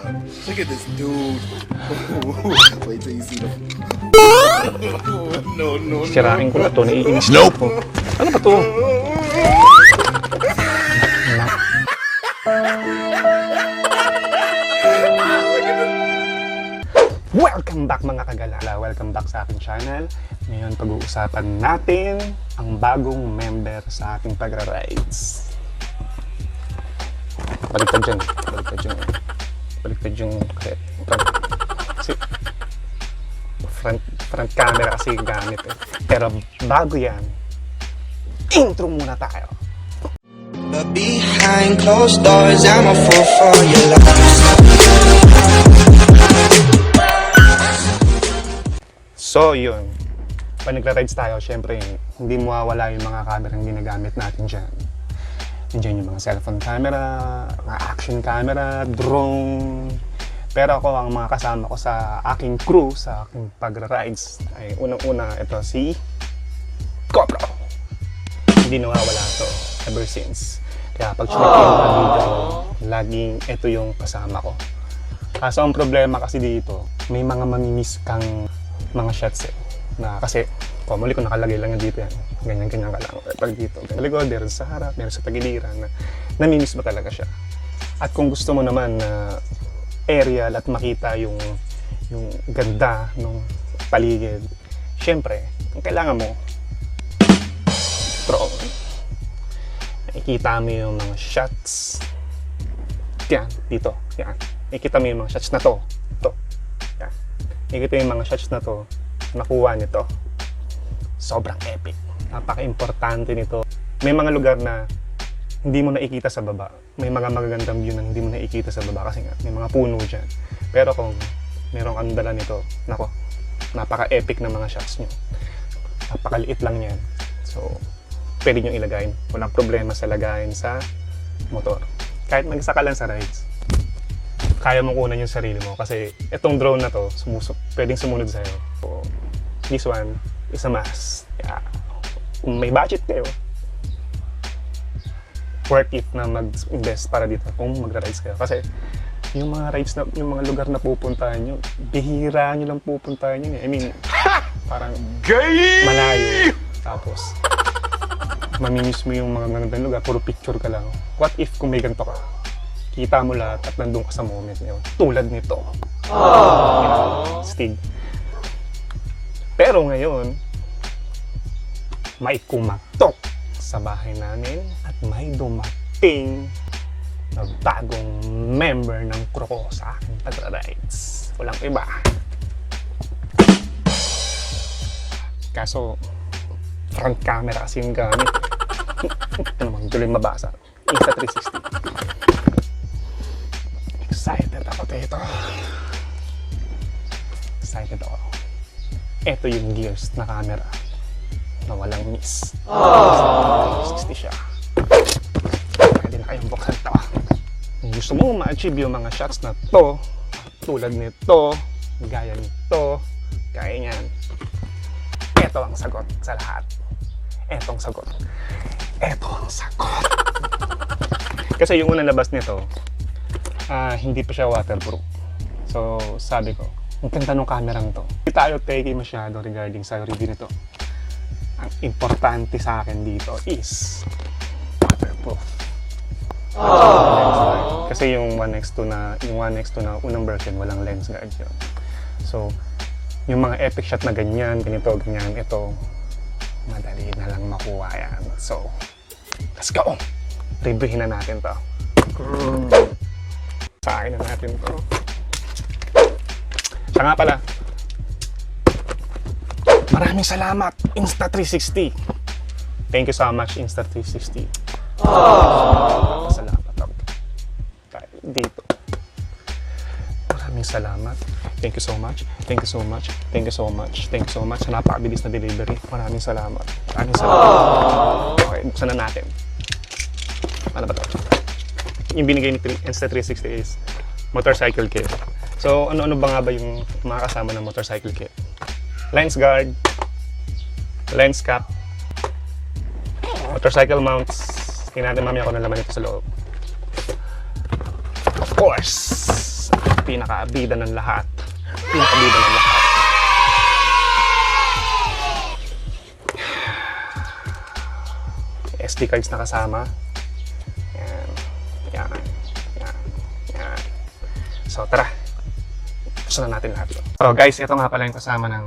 Look at this dude. Wait till you see the. No. Sirain ko na to, naiinis na ako. Ano ba to? Welcome back mga kagalala! Welcome back sa aking channel. Ngayon pag-uusapan natin ang bagong member sa ating pagra-rides. Baliktad dyan. Kasi front camera kasi gamit eh. Pero bago yan, intro muna tayo. But behind closed doors, I'm a fool for your love. So yun, pag nagra-rides tayo, syempre hindi mawawala yung mga camera ginagamit natin dyan. Nandiyan yung mga cellphone camera, mga action camera, drone. Pero ako, ang mga kasama ko sa aking crew, sa aking pagra-rides, ay unang-una ito si GoPro. Hindi nawawala to ever since. Kaya pag chinek yung mga video, laging ito yung kasama ko. Kaso ang problema kasi dito, may mga mamimiss kang mga shots eh. Na kasi, muli ko nakalagay lang dito yan. Ganyan-ganyan ka lang. Pag dito, sa likod, meron sa harap, meron sa tagiliran. Namimiss mo talaga siya. At kung gusto mo naman na aerial at makita yung ganda ng paligid, syempre, ang kailangan mo, drone. Nakikita mo yung mga shots. Yan, dito. Yan. Nakikita mo yung mga shots na to. Ito. Yan. Nakikita yung mga shots na to. Nakuha nito. Sobrang epic. Napaka-importante nito. May mga lugar na hindi mo nakikita sa baba. May mga magagandang view na hindi mo nakikita sa baba kasi nga may mga puno dyan. Pero kung meron kang dala nito, nako, napaka-epic ng mga shots nyo. Napakaliit lang yan. So, pwede nyo ilagay. Walang problema sa lagayin sa motor. Kahit mag-isa ka lang sa rides, kaya mong kunan yung sarili mo kasi itong drone na to, pwedeng sumunod sa'yo. So, this one is a must. Kaya, kung may budget kayo, worth it na mag-invest para dito kung magra-rides kayo. Kasi yung mga rides na, yung mga lugar na pupuntahan nyo, bihira nyo lang pupuntahan nyo. I mean, parang malayo. Tapos, mamimiss mo yung mga magandang lugar, puro picture ka lang. What if kung may ganito ka? Kita mo lahat at nandun ka sa moment niyo. Tulad nito. Stig. Pero ngayon, may kumatok sa bahay namin at may dumating na bagong member ng crew ko sa aking pagra-rides. Walang iba. Kaso, front camera kasi yung gamit. Ito naman, tuloy mabasa. Insta360. Excited ako dito. Excited ako. Ito yung Gears na camera na walang miss. 360 siya. Pwede na kayong buksan to. Kung gusto mo ma-achieve yung mga shots na to, tulad nito, gaya nito, gaya niyan, ito ang sagot sa lahat. Etong sagot. Eto ang sagot. Kasi yung unang labas nito, hindi pa siya waterproof. So, sabi ko, ang ganda ng kamerang to. Hindi tayo take masyado regarding sa review nito. Ang importante sa akin dito is waterproof. Kasi yung 1X2 na unang version, walang lens guard yun. So, yung mga epic shot na ganyan, ganito, ganyan, ito, madali na lang makuha yan. So, let's go! Reviewin na natin to. Sakin na natin to. Siya nga pala, maraming salamat, Insta360. Thank you so much, Insta360. Salamat ako. Dito. Maraming salamat. Thank you so much. Thank you so much. Thank you so much. Thank you so much. Sa napakabilis na delivery. Maraming salamat. Maraming salamat. Okay, buksan na natin. Ano ba ito? Yung binigay ni Insta360 is motorcycle kit. So, ano-ano ba nga ba yung mga kasama ng motorcycle kit? Lens guard, lens cap, motorcycle mounts. Tingnan natin mamaya kung ano naman ito sa loob. Of course, pinaka-bida ng lahat. Pinaka-bida ng lahat. SD cards na kasama. Yan. Yan. Yan. Yan. So, tara. Gusto na natin lahat. So, guys, ito nga pala yung kasama ng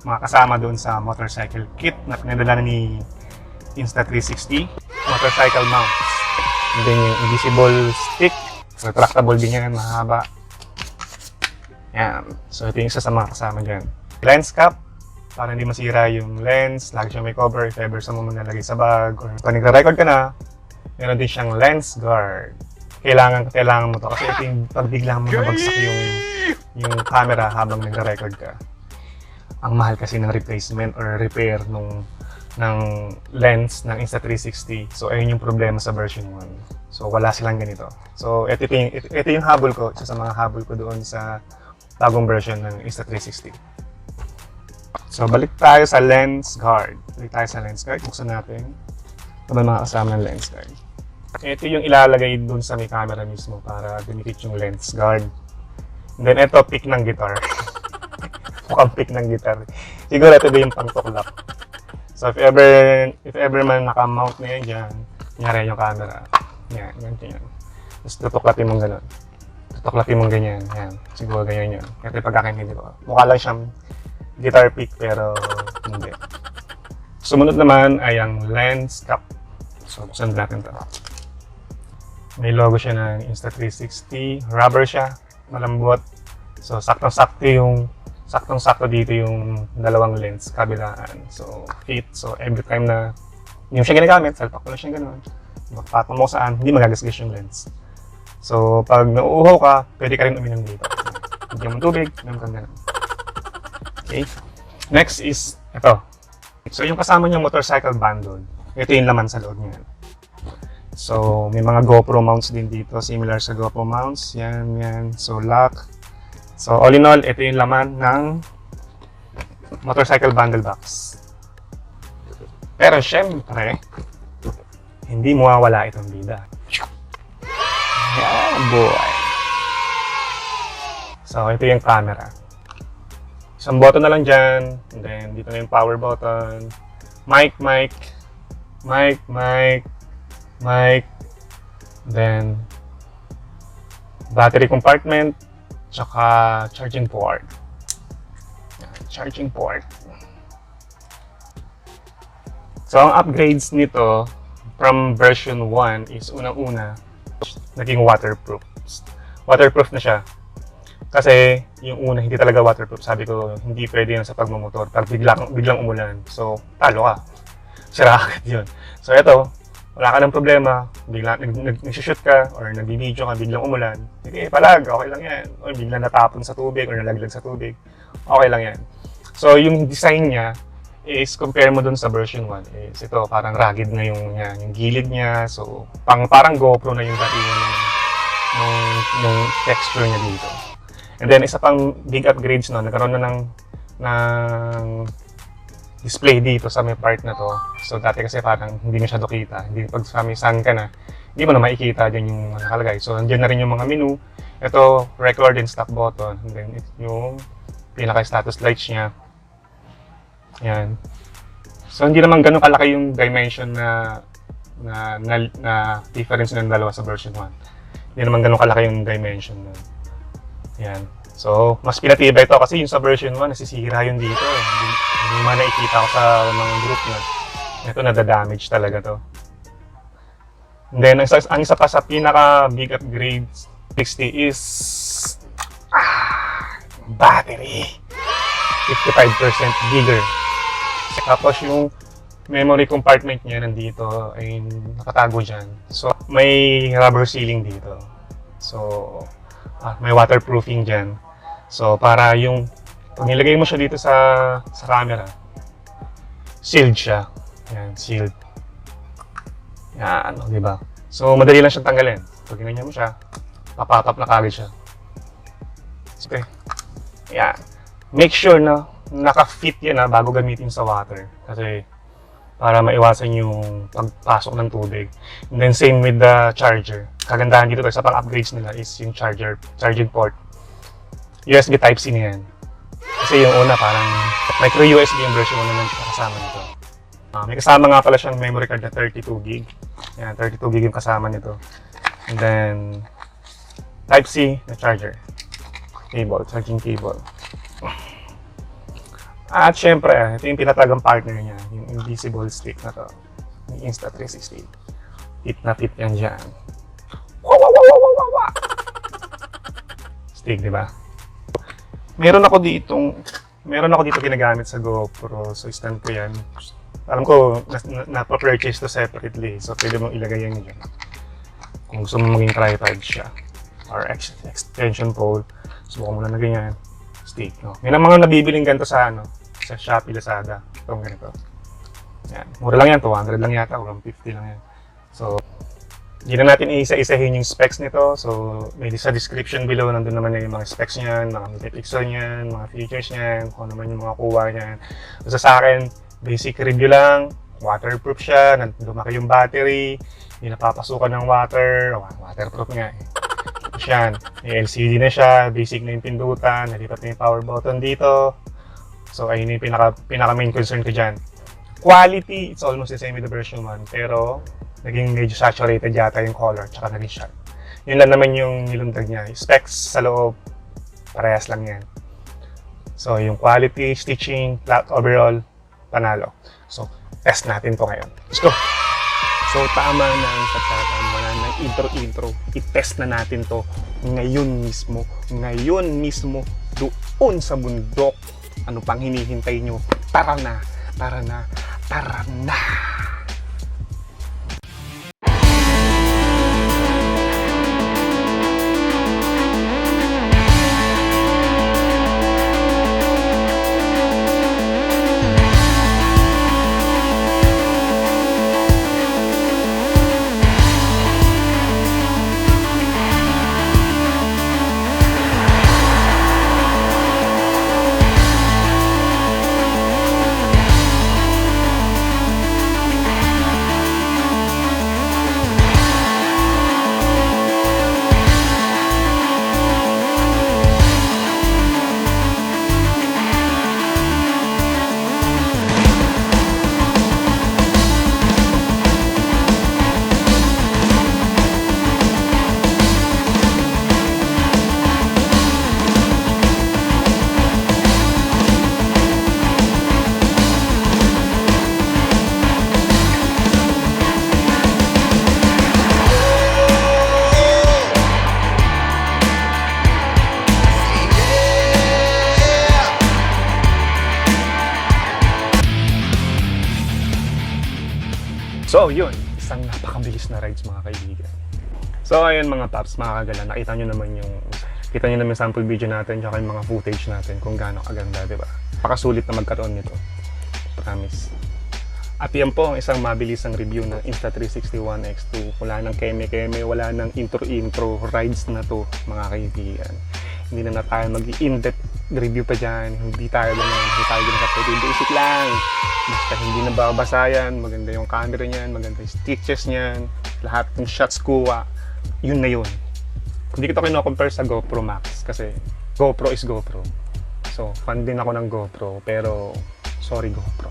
mga kasama doon sa motorcycle kit na pinadala ni Insta360. Motorcycle mounts. And then yung invisible stick. Retractable din yan, mahaba. Yan. So, ito yung isa sa mga kasama dyan. Lens cap. Para hindi masira yung lens, lagi siyang may cover if ever sa mo nalagay sa bag. Or pag nagre-record ka na, meron din siyang lens guard. Kailangan mo to kasi ito yung pag biglang mo nabagsak yung camera habang nagre-record ka. Ang mahal kasi ng replacement or repair ng lens ng Insta360. So, ayun yung problema sa version 1. So, wala silang ganito. So, ito yung habol ko, isa sa mga habol ko doon sa bagong version ng Insta360. So, balik tayo sa lens guard. Buksan natin. Ito ba mga kasama ng lens guard? Ito yung ilalagay dun sa may camera mismo para dumikit yung lens guard. And then, ito, pick ng guitar. Mukhang pick ng guitar. Siguro ito din yung pang-tuklap. So, if ever man naka-mount na yan dyan, nyari yung camera. Yan, yan. Tapos tutuklapin mong gano'n. Tutuklapin mong ganyan. Yan, siguro ganyan yun. Ito yung pagkakaintindi ko. Mukha lang siyang guitar pick pero hindi. Sumunod naman ay ang lens cap. So, buksan natin ito. May logo siya ng Insta360. Rubber siya. Malambot. So, saktong-sakto dito yung dalawang lens kabilaan. So, fit. So, every time na hindi mo siya ginagamit, salpak mo lang siya gano'n. Magpatong mo saan, hindi magagasgas yung lens. So, pag nauuhaw ka, pwede ka rin uminom dito. Hindi mo tubig, uminom kang gano'n. Okay. Next is ito. So, yung kasama niya motorcycle bundle. Ito yung laman sa loob niya. So, may mga GoPro mounts din dito. Similar sa GoPro mounts. Yan. So, lock. So, all in all, ito yung laman ng motorcycle bundle box. Pero, syempre, hindi mawawala itong bida. Yeah, boy. So, ito yung camera. Isang button na lang dyan. And then, dito na yung power button. Mic. Then, battery compartment. Tsaka, charging port. Charging port. So, ang upgrades nito from version 1 is unang-una, naging waterproof. Waterproof na siya. Kasi yung una hindi talaga waterproof. Sabi ko, hindi pwede yun sa pagmamotor. Pag biglang umulan. So, talo ka. Sira agad yun. So, ito, wala ka ng problema. Biglang nag-shoot ka or nag-video ka, biglang umulan. Sige, palag, okay lang yan. O biglang natapon sa tubig or nalaglag sa tubig. Okay lang yan. So, yung design niya is compare mo dun sa version 1 is ito, parang rugged na yung gilid niya. So, parang GoPro na yung dating ng texture niya dito. And then, isa pang big upgrades no, nagkaroon na ng display dito sa may part na to. So, dati kasi parang hindi masyado kita. Hindi, pag sa may sun ka na, hindi mo na makikita dyan yung nakalagay. So, nandiyan na rin yung mga menu. Ito, record and stop button. And then, yung pinaka-status lights niya. Yan. So, hindi naman ganun kalaki yung dimension na difference ng dalawa sa version 1. Hindi naman ganun kalaki yung dimension nun. Yan. So, mas pinatibay ito kasi yung sa version 1, nasisira yun dito. Hindi man nakikita ko sa mga group na. Ito, nadadamage talaga to. And then, ang isa pa sa pinaka-big upgrade 60 is battery. 55% bigger. Tapos yung memory compartment niya nandito ay nakatago dyan. So, may rubber sealing dito. So, may waterproofing dyan. So, para yung pag nilagay mo siya dito sa camera, sealed siya. Yan, sealed. Yan, di ba? So, madali lang siyang tanggalin. Pag ginanyan mo siya, papatap na kagad siya. Okay. Yan. Make sure na naka-fit yan bago gamitin sa water. Kasi, para maiwasan yung pagpasok ng tubig. And then, same with the charger. Kagandahan dito sa pang-upgrades nila is yung charging port. USB Type-C na yan. Kasi yung una parang micro USB yung version 1 na kasama nito. May kasama nga pala siyang memory card na 32GB. Yan, 32GB yung kasama nito. And then, Type-C na charger. Cable, charging cable. At syempre, ito yung pinatagang partner niya, yung invisible stick na to. Yung Insta360. Fit na fit yan dyan. Stick, di ba? Meron ako dito ginagamit sa GoPro. So, stand ko yan. Alam ko, napa-purchase to separately. So, pwede mong ilagay yan dyan. Kung gusto mo maging tripod siya. Or extension pole. Subukan mo lang na ganyan. Stick, no? May mga nabibiling ganito sa, sa Shopee, Lazada. Itong ganito. Yan. Mura lang yan. 200 lang yata. 150 lang yan. So, hindi na natin isa-isahin yung specs nito. So, may sa description below, nandun naman yung mga specs niyan, mga megapixel niyan, mga features niyan, kung ano man yung mga kuha niyan. So, sa akin, basic review lang. Waterproof siya. Lumaki yung battery. Hindi napapasukan ng water. Waterproof nga eh. Yan. May LCD na siya. Basic na yung pindutan. Nalipat na yung power button dito. So, ayun yung pinaka main concern ko dyan. Quality, it's almost the same with the version 1. Pero, naging medyo saturated yata yung color. Tsaka naging sharp. Yun lang naman yung nilundag niya. Specs sa loob, parehas lang yan. So, yung quality, stitching, overall, panalo. So, test natin to ngayon. Let's go! So, tama na ang pagtatama. Wala nang intro-intro. I-test na natin to ngayon mismo. Ngayon mismo, doon sa bundok. Ano pang hinihintay nyo? Tara na! Tara na! Tara na! So, yun. Isang napakabilis na rides, mga kaibigan. So, ayun mga paps, mga kagala. Nakita nyo naman yung sample video natin tsaka yung mga footage natin kung gaano kaganda, di ba? Pakasulit na magkaroon nito. Promise. At yan po ang isang mabilisang review ng Insta360 ONE X2. Wala nang keme-keme, wala nang intro-intro. Rides na to, mga kaibigan. Hindi na tayo mag-in-depth review pa dyan. Hindi tayo ganun kapatid. Basic lang. Basta hindi nababasa yan. Maganda yung camera niyan. Maganda yung stitches niyan. Lahat ng shots kuha. Yun na yun. Hindi ko ito kino-compare sa GoPro Max. Kasi GoPro is GoPro. So, fan din ako ng GoPro. Pero, sorry GoPro.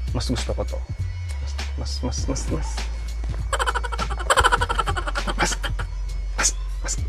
Mas gusto ko to. Mas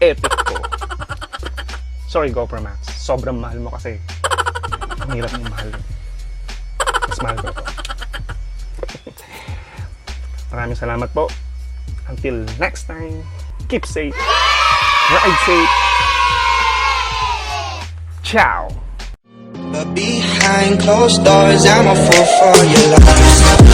epic ko. Sorry GoPro Max, sobrang mahal mo kasi. Ang hirap ng mahal. Mas mahal ko to. Maraming salamat po. Until next time, keep safe, ride safe. Ciao! But behind closed doors, I'm a fool for your love.